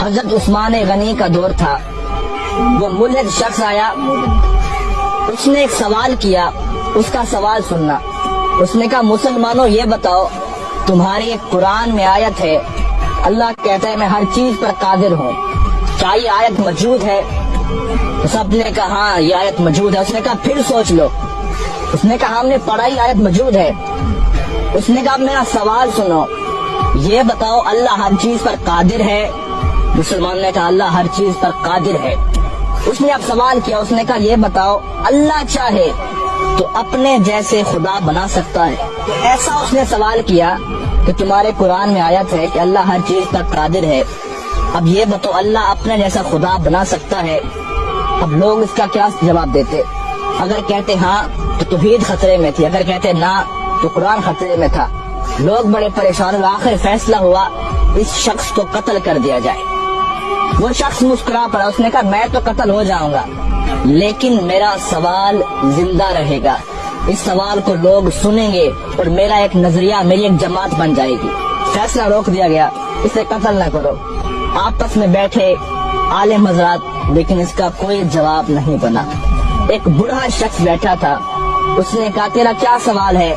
حضرت عثمان غنی کا دور تھا. وہ ملحد شخص آیا, اس نے ایک سوال کیا, اس کا سوال سننا. اس نے کہا مسلمانوں یہ بتاؤ, تمہاری ایک قرآن میں آیت ہے اللہ کہتا ہے میں ہر چیز پر قادر ہوں, کیا یہ آیت موجود ہے؟ سب نے کہا ہاں یہ آیت موجود ہے. اس نے کہا پھر سوچ لو. اس نے کہا ہم نے پڑھائی آیت موجود ہے. اس نے کہا میرا سوال سنو, یہ بتاؤ اللہ ہر چیز پر قادر ہے؟ مسلمان نے کہا اللہ ہر چیز پر قادر ہے. اس نے اب سوال کیا, اس نے کہا یہ بتاؤ اللہ چاہے تو اپنے جیسے خدا بنا سکتا ہے؟ تو ایسا اس نے سوال کیا کہ تمہارے قرآن میں آیت ہے کہ اللہ ہر چیز پر قادر ہے, اب یہ بتاؤ اللہ اپنے جیسا خدا بنا سکتا ہے؟ اب لوگ اس کا کیا جواب دیتے؟ اگر کہتے ہاں تو توحید خطرے میں تھی, اگر کہتے نہ تو قرآن خطرے میں تھا. لوگ بڑے پریشان ہوئے. آخر فیصلہ ہوا اس شخص کو قتل کر دیا جائے. وہ شخص مسکرا پڑا, اس نے کہا میں تو قتل ہو جاؤں گا لیکن میرا سوال زندہ رہے گا, اس سوال کو لوگ سنیں گے اور میرا ایک نظریہ, میری ایک جماعت بن جائے گی. فیصلہ روک دیا گیا, اسے قتل نہ کرو. آپس میں بیٹھے عالم حضرات, لیکن اس کا کوئی جواب نہیں بنا. ایک بوڑھا شخص بیٹھا تھا, اس نے کہا تیرا کیا سوال ہے؟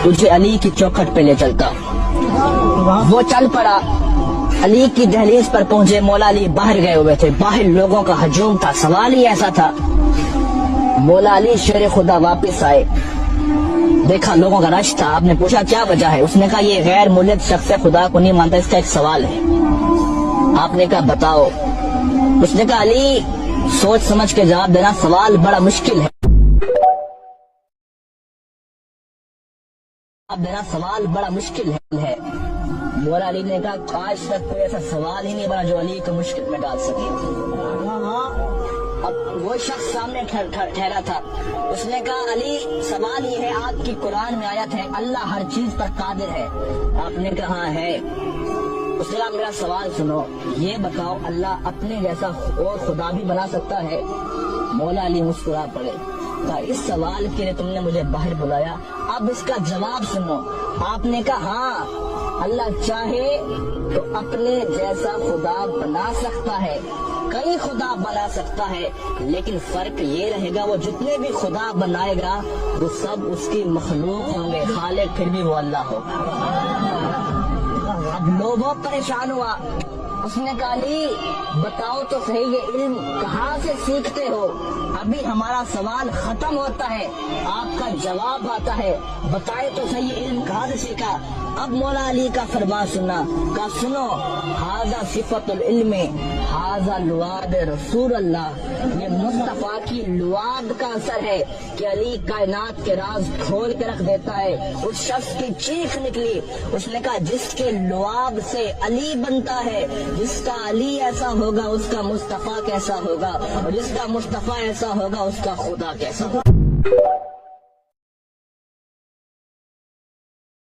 تجھے علی کی چوکھٹ پہ لے چلتا ہوں. وہ چل پڑا, علی کی دہلیز پر پہنچے. مولا علی باہر گئے ہوئے تھے, باہر لوگوں کا ہجوم تھا. سوال ہی ایسا تھا. مولا علی شیر خدا واپس آئے, دیکھا لوگوں کا رش تھا. آپ نے پوچھا کیا وجہ ہے؟ اس نے کہا یہ غیر ملحد شخص خدا کو نہیں مانتا, اس کا ایک سوال ہے. آپ نے کہا بتاؤ. اس نے کہا علی سوچ سمجھ کے جواب دینا, سوال بڑا مشکل ہے. سوال بڑا مشکل ہے. مولا علی نے کہا آج تک کوئی ایسا سوال ہی نہیں بنا جو علی کو مشکل میں ڈال سکے. اب وہ شخص سامنے ٹھہرا تھا, اس نے کہا علی سوال یہ ہے, آپ کی قرآن میں آیت ہے اللہ ہر چیز پر قادر ہے. آپ نے کہا ہاں ہے. اس نے کہا میرا سوال سنو, یہ بتاؤ اللہ اپنے جیسا اور خدا بھی بنا سکتا ہے؟ مولا علی مسکرا پڑے. اس سوال کے لیے تم نے مجھے باہر بلایا, اب اس کا جواب سنو. آپ نے کہا ہاں اللہ چاہے تو اپنے جیسا خدا بنا سکتا ہے, کئی خدا بنا سکتا ہے, لیکن فرق یہ رہے گا وہ جتنے بھی خدا بنائے گا وہ سب اس کی مخلوق ہوں گے, خالق پھر بھی وہ اللہ ہوگا. اب لوگوں پریشان ہوا. اس نے کہا علی بتاؤ تو صحیح یہ علم کہاں سے سیکھتے ہو؟ ابھی ہمارا سوال ختم ہوتا ہے, آپ کا جواب آتا ہے, بتائے تو صحیح یہ علم کہاں سے سیکھا؟ اب مولا علی کا فرمان سننا. کہا سنو, ھذا صفت العلم ھذا لعاب رسول اللہ. یہ مصطفیٰ کی لعاب کا اثر ہے کہ علی کائنات کے راز کھول کے رکھ دیتا ہے. اس شخص کی چیخ نکلی. اس نے کہا جس کے لعاب سے علی بنتا ہے, جس کا علی ایسا ہوگا اس کا مصطفیٰ کیسا ہوگا, اور جس کا مصطفیٰ ایسا ہوگا اس کا خدا کیسا ہوگا.